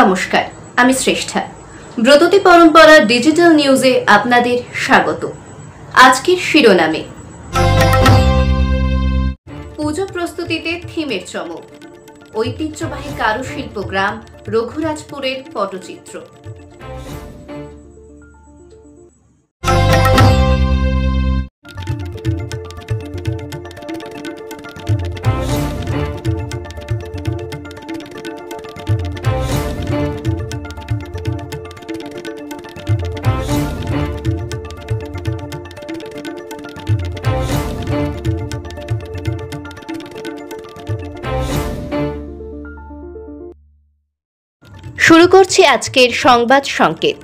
নমস্কার, আমি শ্রেষ্ঠা। ব্রততী পরম্পরা ডিজিটাল নিউজে আপনাদের স্বাগত। আজকের শিরোনামে পুজো প্রস্তুতিতে থিমের চমক, ঐতিহ্যবাহী কারুশিল্প গ্রাম রঘুরাজপুরের পটচিত্র। শুরু করছি আজকের সংবাদ সংকেত।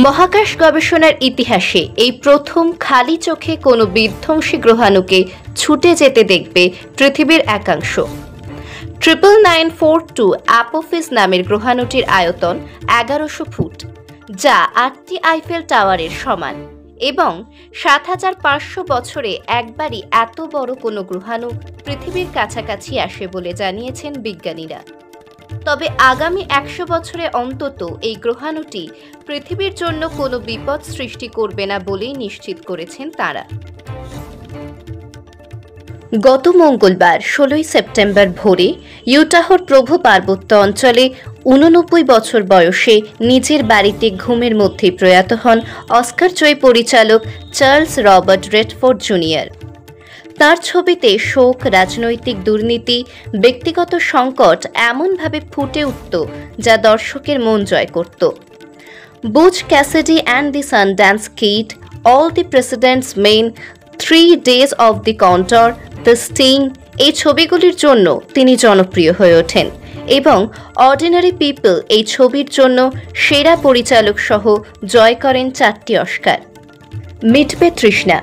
মহাকাশ গবেষণার ইতিহাসে এই প্রথম খালি চোখে কোনো বিধ্বংসী গ্রহাণুকে ছুটে যেতে দেখবে পৃথিবীর একাংশ। 99942 অ্যাপোফিস নামের গ্রহাণুটির আয়তন 1100 ফুট, যা 8টি আইফেল টাওয়ারের সমান, এবং 7500 বছরে একবারই এত বড় কোনো গ্রহাণু পৃথিবীর কাছাকাছি আসে বলে জানিয়েছেন বিজ্ঞানীরা। তবে আগামী 100 বছরে অন্তত এই গ্রহাণুটি পৃথিবীর জন্য কোনো বিপদ সৃষ্টি করবে না বলেই নিশ্চিত করেছেন তারা। গত মঙ্গলবার 16 সেপ্টেম্বর ভোরে ইউটাহর প্রভু পার্বত্য অঞ্চলে 89 বছর বয়সে নিজের বাড়িতে ঘুমের মধ্যে প্রয়াত হন অস্কারজয়ী পরিচালক চার্লস রবার্ট রেডফোর্ড জুনিয়র। তার ছবিতে শোক, রাজনৈতিক দুর্নীতি, ব্যক্তিগত সংকট এমনভাবে ফুটে উঠত যা দর্শকের মন জয় করত। Butch Cassidy and the Sundance Kid, all the president's men, 3 days of the condor, the sting এই ছবিগুলির জন্য তিনি জনপ্রিয় হয়ে ওঠেন এবং অর্ডিনারি পিপল এই ছবির জন্য সেরা পরিচালক সহ জয় করেন 4টি অস্কার। মিটবে তৃষ্ণা।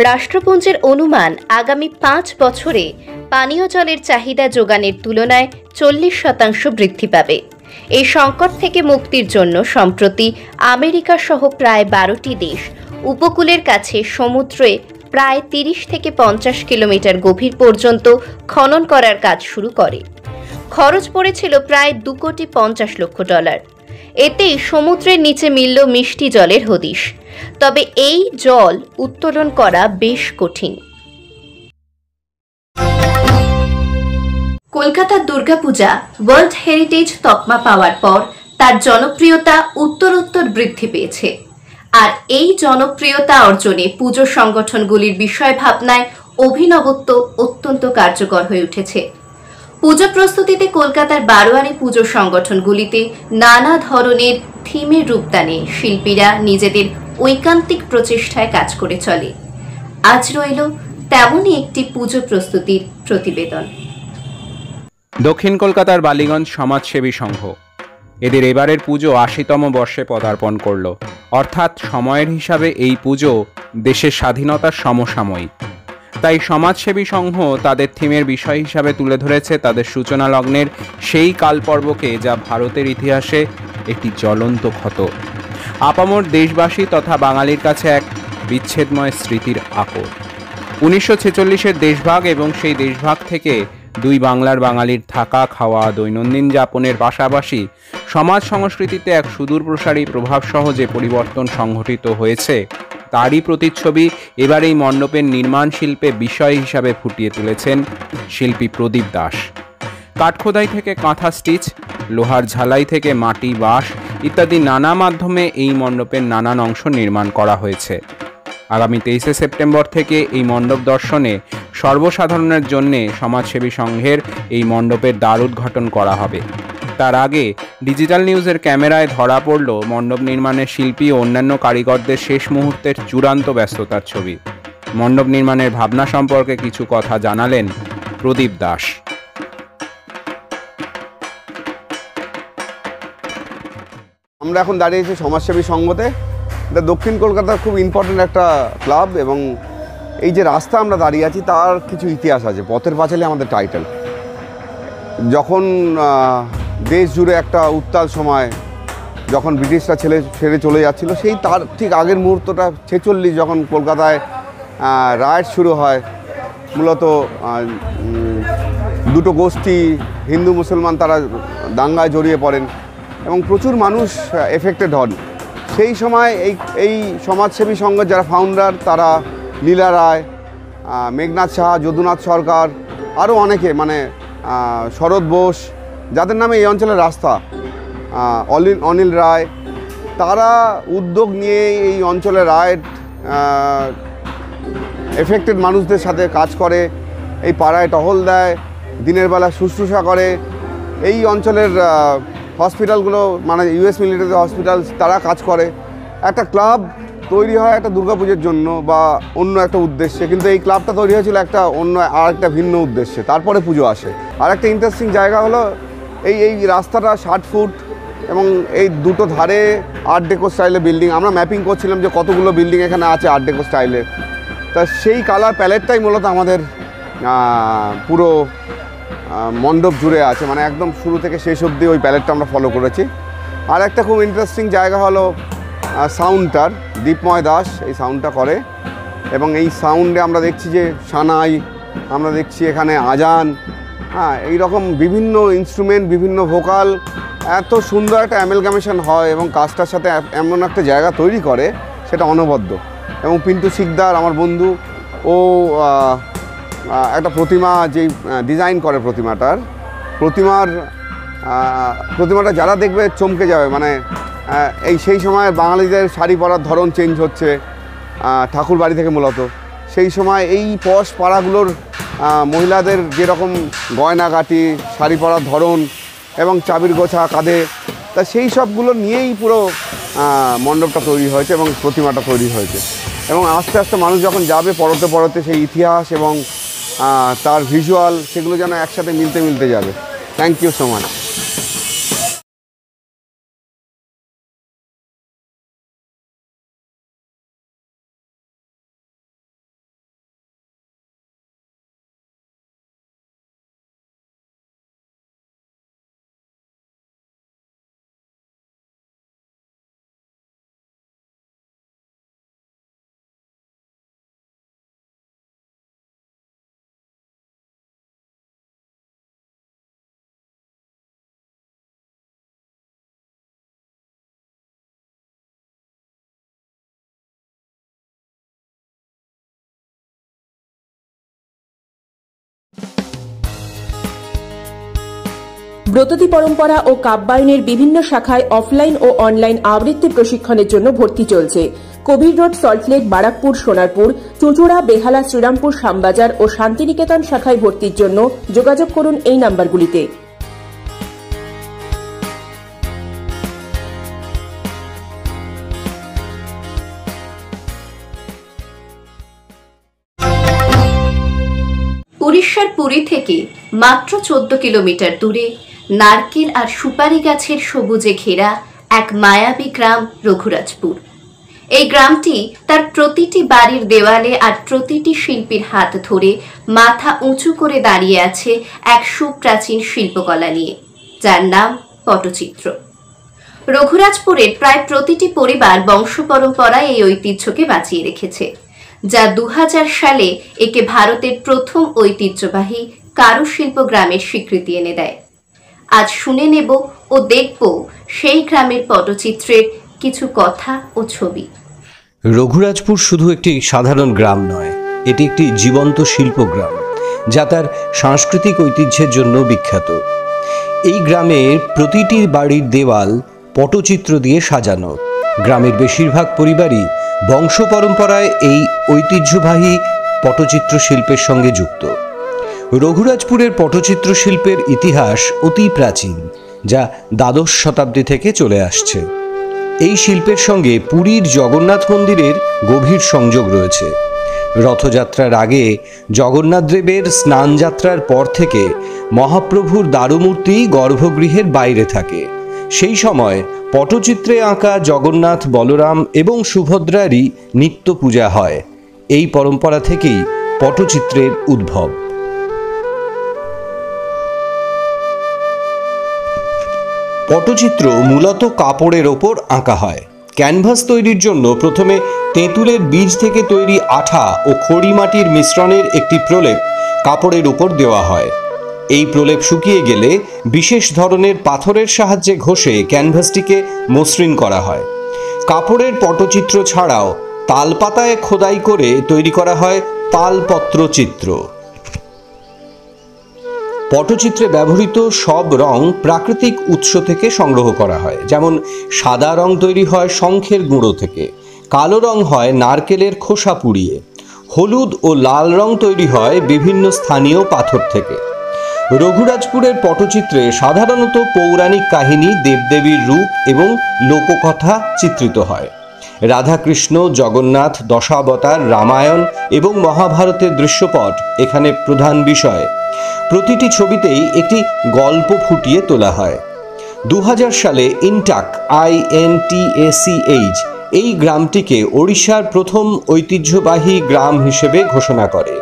রাষ্ট্রপুঞ্জের অনুমান আগামী 5 বছরে পানীয় জলের চাহিদা যোগানের তুলনায় 40% বৃদ্ধি পাবে। এই সংকট থেকে মুক্তির জন্য সম্প্রতি আমেরিকা সহ প্রায় 12টি দেশ উপকূলের কাছে সমুদ্রে প্রায় 30 থেকে 50 কিলোমিটার গভীর পর্যন্ত খনন করার কাজ শুরু করে। খরচ পড়েছিল প্রায় $2.50 কোটি। এতেই সমুদ্রের নিচে মিলল মিষ্টি জলের হদিশ। তবে এই জল উত্তোলন করা বেশ কঠিন। কলকাতার দুর্গাপূজা ওয়ার্ল্ড হেরিটেজ তকমা পাওয়ার পর তার জনপ্রিয়তা উত্তরোত্তর বৃদ্ধি পেয়েছে। আর এই জনপ্রিয়তা অর্জনে পুজো সংগঠনগুলির বিষয় ভাবনায় অভিনবত্ব অত্যন্ত কার্যকর হয়ে উঠেছে। পুজো প্রস্তুতিতে কলকাতার বারোয়ারি পুজো সংগঠনগুলিতে নানা ধরনের থিমের রূপদানে শিল্পীরা নিজেদের ঐকান্তিক প্রচেষ্টায় কাজ করে চলে। আজ রইল তেমনই একটি পুজো প্রস্তুতির প্রতিবেদন। দক্ষিণ কলকাতার বালিগঞ্জ সমাজসেবী সংঘ এদের এবারের পুজো 80তম বর্ষে পদার্পণ করল। অর্থাৎ সময়ের হিসাবে এই পুজো দেশের স্বাধীনতার সমসাময়িক। তাই সমাজসেবী সংঘ তাদের থিমের বিষয় হিসাবে তুলে ধরেছে তাদের সূচনা লগ্নের সেই কালপর্বকে, যা ভারতের ইতিহাসে একটি জ্বলন্ত ক্ষত। আপামর দেশবাসী তথা বাঙালির কাছে এক বিচ্ছেদময় স্মৃতির আকর। 1946-এর দেশভাগ এবং সেই দেশভাগ থেকে দুই বাংলার বাঙালির থাকা, খাওয়া, দৈনন্দিন যাপনের পাশাপাশি সমাজ সংস্কৃতিতে এক সুদূরপ্রসারী প্রভাবসহ যে পরিবর্তন সংঘটিত হয়েছে তারই প্রতিচ্ছবি এবার এই মণ্ডপের নির্মাণ শিল্পে বিষয় হিসাবে ফুটিয়ে তুলেছেন শিল্পী প্রদীপ দাস। কাঠখোদাই থেকে কাঁথা স্টিচ, লোহার ঝালাই থেকে মাটি, বাঁশ ইত্যাদি নানা মাধ্যমে এই মণ্ডপের নানান অংশ নির্মাণ করা হয়েছে। আগামী 23 সেপ্টেম্বর থেকে এই মণ্ডপ দর্শনে সর্বসাধারণের জন্য সমাজসেবী সংঘের এই মণ্ডপের দ্বার উদ্ঘাটন করা হবে। তার আগে ডিজিটাল নিউজের ক্যামেরায় ধরা পড়ল মণ্ডপ নির্মাণের শিল্পী ও অন্যান্য কারিগরদের শেষ মুহূর্তের চূড়ান্ত ব্যস্ততার ছবি। মণ্ডপ নির্মাণের ভাবনা সম্পর্কে কিছু কথা জানালেন প্রদীপ দাস। আমরা এখন দাঁড়িয়েছি সমাজসেবী সংঘতে। এটা দক্ষিণ কলকাতার খুব ইম্পর্টেন্ট একটা ক্লাব, এবং এই যে রাস্তা আমরা দাঁড়িয়ে আছি তার কিছু ইতিহাস আছে। পথের পাঁচালী আমাদের টাইটেল। যখন দেশ জুড়ে একটা উত্তাল সময়, যখন ব্রিটিশরা ছেড়ে চলে যাচ্ছিল, সেই তার ঠিক আগের মুহূর্তটা 46 যখন কলকাতায় রাইট শুরু হয়, মূলত দুটো গোষ্ঠী হিন্দু মুসলমান তারা দাঙ্গায় জড়িয়ে পড়েন এবং প্রচুর মানুষ এফেক্টেড হন। সেই সময় এই সমাজসেবী সংঘের যারা ফাউন্ডার তারা লীলা রায়, মেঘনাথ সাহা, যদুনাথ সরকার, আরও অনেকে মানে শরৎ বোস, যাদের নামে এই অঞ্চলের রাস্তা, অনিল রায়, তারা উদ্যোগ নিয়ে এই অঞ্চলের রাইড এফেক্টেড মানুষদের সাথে কাজ করে, এই পাড়ায় টহল দেয়, দিনের বেলা শুশ্রূষা করে। এই অঞ্চলের হসপিটালগুলো মানে ইউএস মিলিটারি হসপিটাল তারা কাজ করে। একটা ক্লাব তৈরি হয় একটা দুর্গাপুজোর জন্য বা অন্য একটা উদ্দেশ্যে, কিন্তু এই ক্লাবটা তৈরি হয়েছিল একটা অন্য আরেকটা ভিন্ন উদ্দেশ্যে, তারপরে পুজো আসে। আর একটা ইন্টারেস্টিং জায়গা হলো এই রাস্তাটা 60 ফুট এবং এই দুটো ধারে আর্ট ডেকো স্টাইলে বিল্ডিং। আমরা ম্যাপিং করছিলাম যে কতগুলো বিল্ডিং এখানে আছে আর্ট ডেকো স্টাইলের, তা সেই কালার প্যালেটটাই মূলত আমাদের পুরো মণ্ডপ জুড়ে আছে, মানে একদম শুরু থেকে শেষ অবধি ওই প্যালেটটা আমরা ফলো করেছি। আর একটা খুব ইন্টারেস্টিং জায়গা হলো সাউন্ডটার, দীপময় দাস এই সাউন্ডটা করে এবং এই সাউন্ডে আমরা দেখছি যে সানাই, আমরা দেখছি এখানে আজান, হ্যাঁ, এইরকম বিভিন্ন ইনস্ট্রুমেন্ট, বিভিন্ন ভোকাল, এত সুন্দর একটা অ্যামেলগামেশন হয় এবং কাজটার সাথে এমন একটা জায়গা তৈরি করে সেটা অনবদ্য। এবং পিন্টু শিকদার আমার বন্ধু, ও একটা প্রতিমা যেই ডিজাইন করে প্রতিমাটা যারা দেখবে চমকে যাবে। মানে সেই সময় বাঙালিদের শাড়ি পরার ধরন চেঞ্জ হচ্ছে ঠাকুর বাড়ি থেকে মূলত। সেই সময় এই পশ পাড়াগুলোর মহিলাদের যেরকম গয়নাগাটি, শাড়ি পরার ধরন এবং চাবির গোছা কাঁধে, তা সেই সবগুলো নিয়েই পুরো মণ্ডপটা তৈরি হয়েছে এবং প্রতিমাটা তৈরি হয়েছে। এবং আস্তে আস্তে মানুষ যখন যাবে পরতে পরতে সেই ইতিহাস এবং তার ভিজুয়াল সেগুলো যেন একসাথে মিলতে যাবে। Thank you so much. Bratati পরম্পরা ও কাব্যায়নের বিভিন্ন শাখায় অফলাইন ও অনলাইন আবৃত্তি প্রশিক্ষণের জন্য ভর্তি চলছে। কবির রোড, সল্টলেক, বারাকপুর, সোনারপুর, চুঁচুড়া, বেহালা, শ্রীরামপুর, শ্যামবাজার ও শান্তিনিকেতন শাখায় ভর্তির জন্য যোগাযোগ করুন এই নাম্বারগুলিতে। উড়িষ্যার পুরী থেকে মাত্র 14 কিলোমিটার দূরে নারকেল আর সুপারি গাছের সবুজে ঘেরা এক মায়াবী গ্রাম রঘুরাজপুর। এই গ্রামটি তার প্রতিটি বাড়ির দেওয়ালে আর প্রতিটি শিল্পীর হাত ধরে মাথা উঁচু করে দাঁড়িয়ে আছে এক সুপ্রাচীন শিল্পকলা নিয়ে, যার নাম পটচিত্র। রঘুরাজপুরের প্রায় প্রতিটি পরিবার বংশ পরম্পরায় এই ঐতিহ্যকে বাঁচিয়ে রেখেছে, যা 2000 সালে একে ভারতের প্রথম ঐতিহ্যবাহী কারুশিল্প গ্রামের স্বীকৃতি এনে দেয়। আজ শুনে নেব ও দেখব সেই গ্রামের পটচিত্রের কিছু কথা ও ছবি। রঘুরাজপুর শুধু একটি সাধারণ গ্রাম নয়, এটি একটি জীবন্ত শিল্পগ্রাম যা তার সাংস্কৃতিক ঐতিহ্যের জন্য বিখ্যাত। এই গ্রামের প্রতিটি বাড়ির দেওয়াল পটচিত্র দিয়ে সাজানো। গ্রামের বেশিরভাগ পরিবারই বংশ পরম্পরায় এই ঐতিহ্যবাহী পটচিত্র শিল্পের সঙ্গে যুক্ত। রঘুরাজপুরের পটচিত্র শিল্পের ইতিহাস অতি প্রাচীন, যা দ্বাদশ শতাব্দী থেকে চলে আসছে। এই শিল্পের সঙ্গে পুরীর জগন্নাথ মন্দিরের গভীর সংযোগ রয়েছে। রথযাত্রার আগে জগন্নাথ দেবের স্নানযাত্রার পর থেকে মহাপ্রভুর দারুমূর্তি গর্ভগৃহের বাইরে থাকে। সেই সময় পটচিত্রে আঁকা জগন্নাথ, বলরাম এবং সুভদ্রারই নিত্য পূজা হয়। এই পরম্পরা থেকেই পটচিত্রের উদ্ভব। পটচিত্র মূলত কাপড়ের ওপর আঁকা হয়। ক্যানভাস তৈরির জন্য প্রথমে তেঁতুলের বীজ থেকে তৈরি আঠা ও খড়ি মাটির মিশ্রণের একটি প্রলেপ কাপড়ের উপর দেওয়া হয়। এই প্রলেপ শুকিয়ে গেলে বিশেষ ধরনের পাথরের সাহায্যে ঘষে ক্যানভাসটিকে মসৃণ করা হয়। কাপড়ের পটচিত্র ছাড়াও তালপাতায় খোদাই করে তৈরি করা হয় তালপত্র চিত্র। পটচিত্রে ব্যবহৃত সব রং প্রাকৃতিক উৎস থেকে সংগ্রহ করা হয়। যেমন সাদা রং তৈরি হয় শঙ্খের গুঁড়ো থেকে, কালো রং হয় নারকেলের খোসা পুড়িয়ে, হলুদ ও লাল রং তৈরি হয় বিভিন্ন স্থানীয় পাথর থেকে। রঘুরাজপুরের পটচিত্রে সাধারণত পৌরাণিক কাহিনী, দেবদেবীর রূপ এবং লোককথা চিত্রিত হয়। রাধাকৃষ্ণ, জগন্নাথ, দশাবতার, রামায়ণ এবং মহাভারতের দৃশ্যপট এখানে প্রধান বিষয়। প্রতিটি ছবিতেই একটি গল্প ফুটিয়ে তোলা হয়। 2000 সালে ইনটাক INTACH এই গ্রামটিকে ওড়িশার প্রথম ঐতিহ্যবাহী গ্রাম হিসেবে ঘোষণা করে।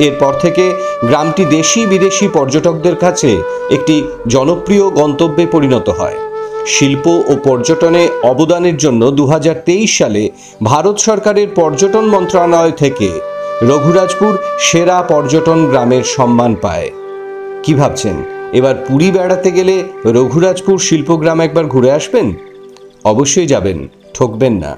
এরপর থেকে গ্রামটি দেশি বিদেশি পর্যটকদের কাছে একটি জনপ্রিয় গন্তব্যে পরিণত হয়। শিল্প ও পর্যটনে অবদানের জন্য 2023 সালে ভারত সরকারের পর্যটন মন্ত্রণালয় থেকে রঘুরাজপুর সেরা পর্যটন গ্রামের সম্মান পায়। কি ভাবছেন, এবার পুরী বেড়াতে গেলে রঘুরাজপুর শিল্পগ্রাম একবার ঘুরে আসবেন? অবশ্যই যাবেন, ঠকবেন না।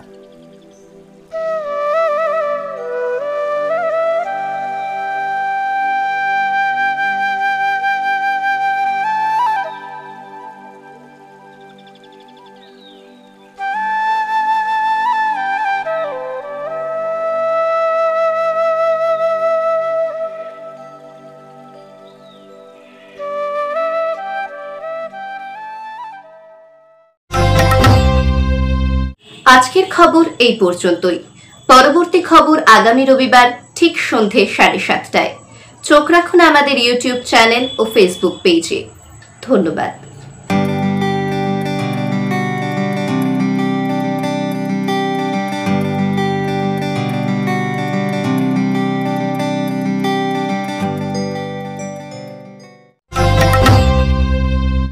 আজকের খবর এই পর্যন্তই। পরবর্তী খবর আগামী রবিবার ঠিক সন্ধে 7:30টায়। চোখ রাখুন আমাদের ইউটিউব চ্যানেল ও ফেসবুক পেজে। ধন্যবাদ।